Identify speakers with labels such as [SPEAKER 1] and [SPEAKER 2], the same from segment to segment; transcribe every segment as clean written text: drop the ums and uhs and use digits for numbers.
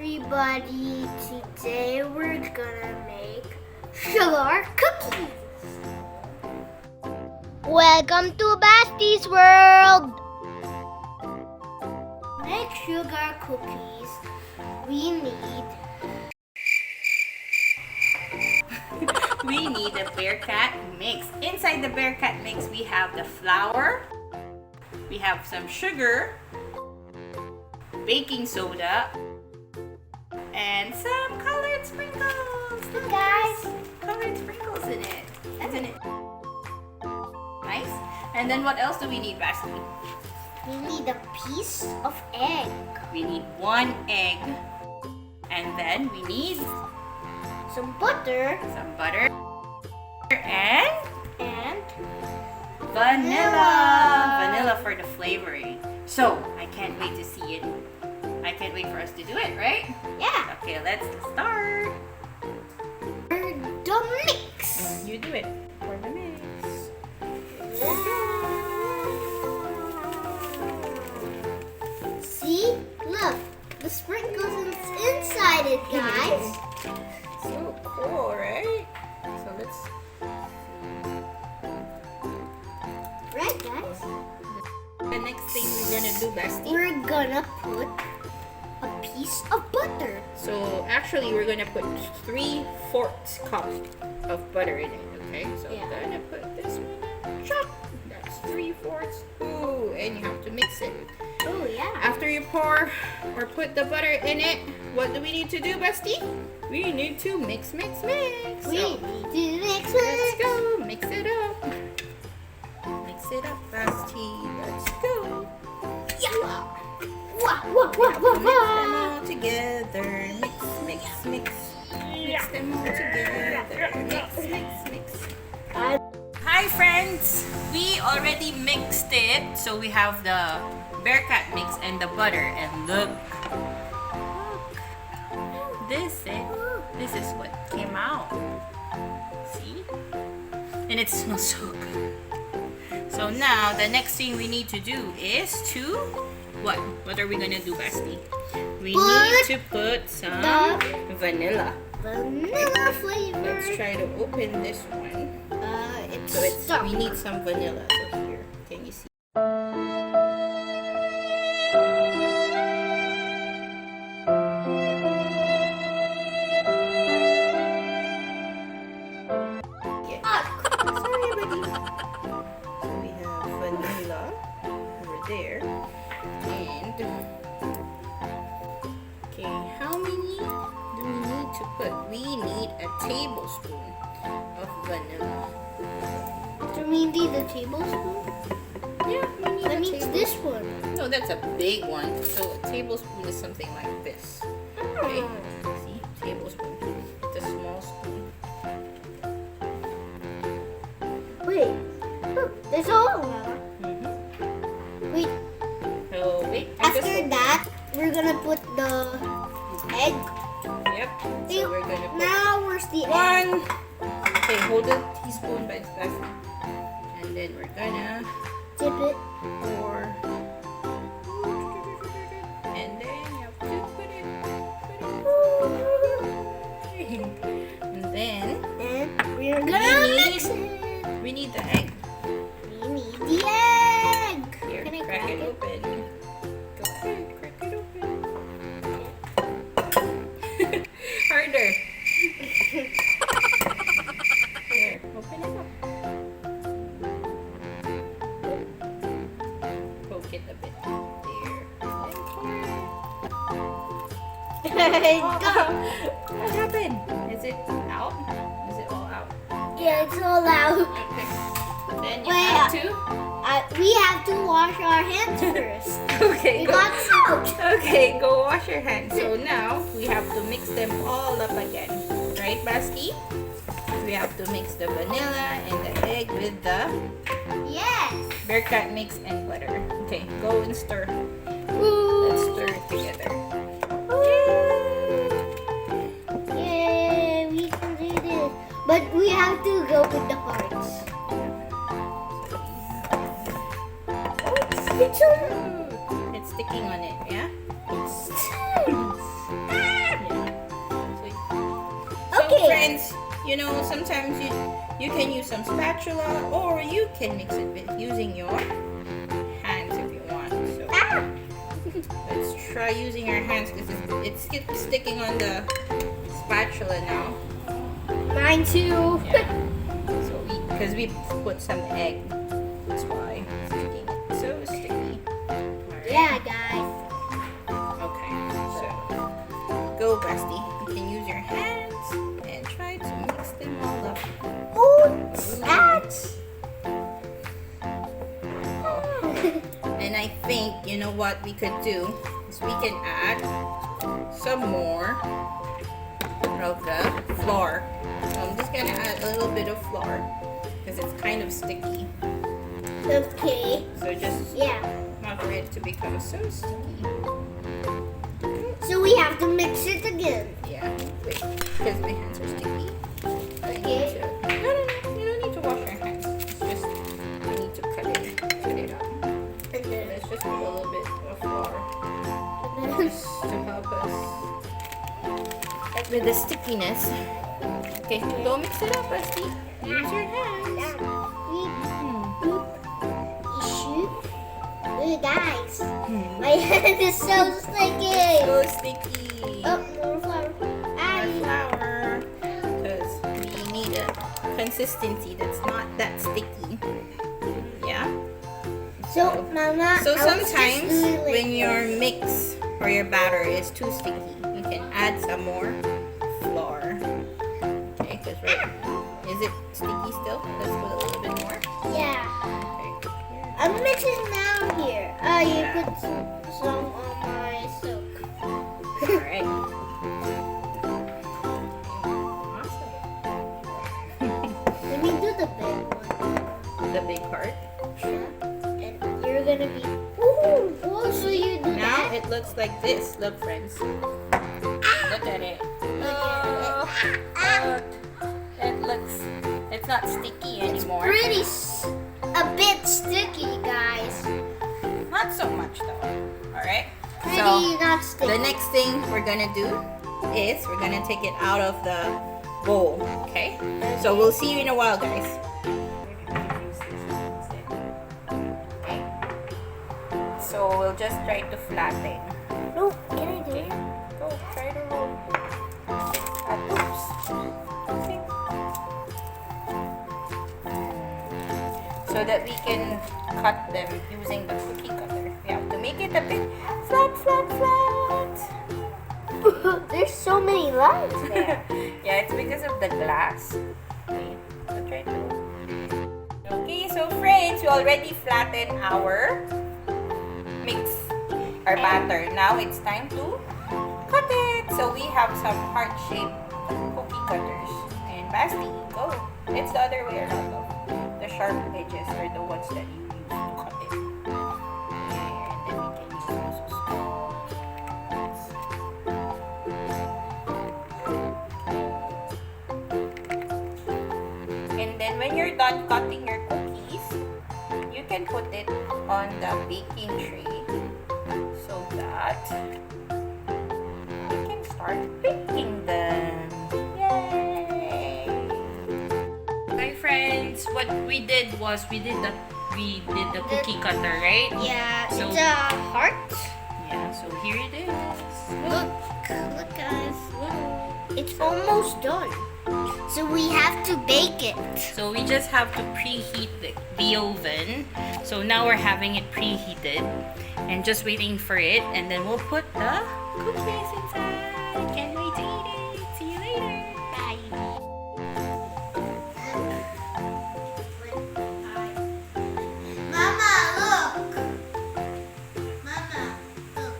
[SPEAKER 1] everybody, today we're gonna make sugar cookies. Welcome to Basti's world. To make sugar cookies, we
[SPEAKER 2] need a Bearcat mix. Inside the Bearcat mix, we have the flour, we have some sugar, baking soda, and some colored sprinkles. Look, guys, colored sprinkles in it, isn't it? Nice. And then what else do we need, Basti?
[SPEAKER 1] We need a piece of egg.
[SPEAKER 2] We need 1 egg, and then we need
[SPEAKER 1] Some butter.
[SPEAKER 2] And vanilla for the flavoring. So I can't wait to see it. I can't wait for us to do it, right?
[SPEAKER 1] Yeah.
[SPEAKER 2] Okay, let's start.
[SPEAKER 1] The mix.
[SPEAKER 2] You do it for the mix.
[SPEAKER 1] See? Look, the sprinkles inside it, guys.
[SPEAKER 2] So cool, right? So let's.
[SPEAKER 1] Right, guys?
[SPEAKER 2] The next thing we're gonna do, Basti.
[SPEAKER 1] We're gonna put a piece of butter.
[SPEAKER 2] So actually, we're gonna put 3/4 cup of butter in it. Okay, so
[SPEAKER 1] Yeah.
[SPEAKER 2] I'm gonna put this one. Chop. That's 3/4. Ooh, and you have to mix it.
[SPEAKER 1] Oh, yeah.
[SPEAKER 2] After you pour or put the butter in it, what do we need to do, Basti? We need to mix.
[SPEAKER 1] We
[SPEAKER 2] So,
[SPEAKER 1] need to mix
[SPEAKER 2] let's
[SPEAKER 1] it.
[SPEAKER 2] go. Mix it up. Mix it up, Basti. Let's go.
[SPEAKER 1] Yeah. Wah, wah, wah, wah,
[SPEAKER 2] Mix them
[SPEAKER 1] wah.
[SPEAKER 2] all together. Mix. Mix them all together. Mix. Hi friends! We already mixed it. So we have the Bearcat mix and the butter. And look. This is what came out. See? And it smells so good. So now the next thing we need to do is to what? What are we gonna do, Basti? We need to put some vanilla.
[SPEAKER 1] Vanilla flavor.
[SPEAKER 2] Let's try to open this one.
[SPEAKER 1] It's
[SPEAKER 2] We need some vanilla. So here, can you see? Sorry, buddy. So we have vanilla over there. And okay, how many do we need to put? We need a tablespoon of vanilla.
[SPEAKER 1] Do we need a tablespoon?
[SPEAKER 2] Yeah, we need
[SPEAKER 1] That
[SPEAKER 2] a
[SPEAKER 1] means this one.
[SPEAKER 2] No, that's a big one. So a tablespoon is something like this. Okay, see, tablespoon. It's a small spoon.
[SPEAKER 1] Wait. Look, there's all. Wait.
[SPEAKER 2] Oh wait.
[SPEAKER 1] After that, we're gonna put the egg.
[SPEAKER 2] Yep. So we're gonna put
[SPEAKER 1] Now where's the egg?
[SPEAKER 2] 1. Okay, hold the teaspoon by its back. And then we're gonna
[SPEAKER 1] Dip it.
[SPEAKER 2] pour. And then you have to put it. And then
[SPEAKER 1] And we're gonna mix it.
[SPEAKER 2] we need the egg.
[SPEAKER 1] We need the egg.
[SPEAKER 2] Here,
[SPEAKER 1] Can I
[SPEAKER 2] crack
[SPEAKER 1] crack
[SPEAKER 2] it
[SPEAKER 1] it?
[SPEAKER 2] open. Go ahead, crack it open. Harder. Here, open it up. Poke it a bit. There. What happened? Is it out? Is it all out?
[SPEAKER 1] Yeah, it's all out.
[SPEAKER 2] Okay. Then you
[SPEAKER 1] Wait,
[SPEAKER 2] have to.
[SPEAKER 1] We have to wash our hands first.
[SPEAKER 2] Okay,
[SPEAKER 1] We
[SPEAKER 2] go.
[SPEAKER 1] got soaked.
[SPEAKER 2] Okay, go wash your hands. So now we have to mix them all up again. Right, Basti? We have to mix the vanilla and the egg with the
[SPEAKER 1] Yes.
[SPEAKER 2] Bearcat mix and butter. Okay, go and stir.
[SPEAKER 1] Ooh.
[SPEAKER 2] Let's stir it together.
[SPEAKER 1] Yay, we can do this. But we have to go with the hearts.
[SPEAKER 2] It's sticking on it, yeah?
[SPEAKER 1] It's
[SPEAKER 2] friends, you know, sometimes you can use some spatula, or you can mix it with using your hands if you want. So let's try using our hands because it's sticking on the spatula now.
[SPEAKER 1] Mine too.
[SPEAKER 2] Yeah. So because we put some egg, that's why it's sticking. So sticky. Alright.
[SPEAKER 1] Yeah, guys.
[SPEAKER 2] Okay. So go, Basti. You can use your hands and try to mix them all up.
[SPEAKER 1] Oh, that's.
[SPEAKER 2] And I think, you know what we could do is we can add some more of the flour. So I'm just gonna add a little bit of flour because it's kind of sticky.
[SPEAKER 1] Okay.
[SPEAKER 2] So just not for it to become so sticky.
[SPEAKER 1] So we have to mix it again.
[SPEAKER 2] Yeah, wait, because my hands are sticky.
[SPEAKER 1] Okay.
[SPEAKER 2] No, you don't need to wash your hands. It's just you need to cut it up.
[SPEAKER 1] And then
[SPEAKER 2] Let's just put a little bit of flour just to help us with the stickiness. Okay, go mix it up, Basti. Use your hands.
[SPEAKER 1] Hey guys, my hand is so sticky.
[SPEAKER 2] So sticky.
[SPEAKER 1] Oh, more flour.
[SPEAKER 2] More flour. Because we need a consistency that's not that sticky. Yeah.
[SPEAKER 1] So, Mama.
[SPEAKER 2] So
[SPEAKER 1] I was just
[SPEAKER 2] sometimes
[SPEAKER 1] doing like
[SPEAKER 2] when your
[SPEAKER 1] this.
[SPEAKER 2] mix or your batter is too sticky, you can add some more flour. Okay, because is it sticky still? Let's put a little bit more.
[SPEAKER 1] Yeah.
[SPEAKER 2] Okay.
[SPEAKER 1] I'm mixing now here. You put some on my silk.
[SPEAKER 2] Alright. Awesome.
[SPEAKER 1] Let me do the big one.
[SPEAKER 2] The big part.
[SPEAKER 1] And you're gonna be. Ooh, so you do
[SPEAKER 2] Now
[SPEAKER 1] that?
[SPEAKER 2] it looks like this. Look, friends. Look at it.
[SPEAKER 1] Look
[SPEAKER 2] Look. It looks. It's not sticky anymore.
[SPEAKER 1] Pretty, a bit sticky, guys.
[SPEAKER 2] Not so much though. Alright.
[SPEAKER 1] Pretty
[SPEAKER 2] So
[SPEAKER 1] not sticky.
[SPEAKER 2] the next thing we're gonna do is we're gonna take it out of the bowl. Okay? So we'll see you in a while, guys. Okay. So we'll just try to flatten.
[SPEAKER 1] No, can I do it?
[SPEAKER 2] Go, try to roll. Oops. Okay. So that we can cut them using the cookie cutter. We have to make it a bit flat.
[SPEAKER 1] There's so many lines there.
[SPEAKER 2] Yeah, it's because of the glass. Okay, so try to. Okay, so friends, we already flattened our mix, our batter. Now it's time to cut it. So we have some heart-shaped cookie cutters. And Basti, go. It's the other way around though. The sharp edges are the ones that you use to cut it. And then we can use those as well. And then when you're done cutting your cookies, you can put it on the baking tray so that you can start baking them. Yay! Hi friends, what we did was we did the cookie cutter, right?
[SPEAKER 1] Yeah,
[SPEAKER 2] So-
[SPEAKER 1] it's a heart.
[SPEAKER 2] Yeah, so here it is.
[SPEAKER 1] Look guys, it's almost done. So we have to bake it.
[SPEAKER 2] So we just have to preheat the oven. So now we're having it preheated and just waiting for it, and then we'll put the cookies inside. Can't wait to eat it. See you later. Bye.
[SPEAKER 1] Mama, look. Mama, look.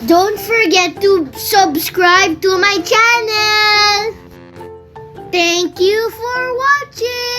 [SPEAKER 1] Don't forget to subscribe to my channel. Thank you for watching.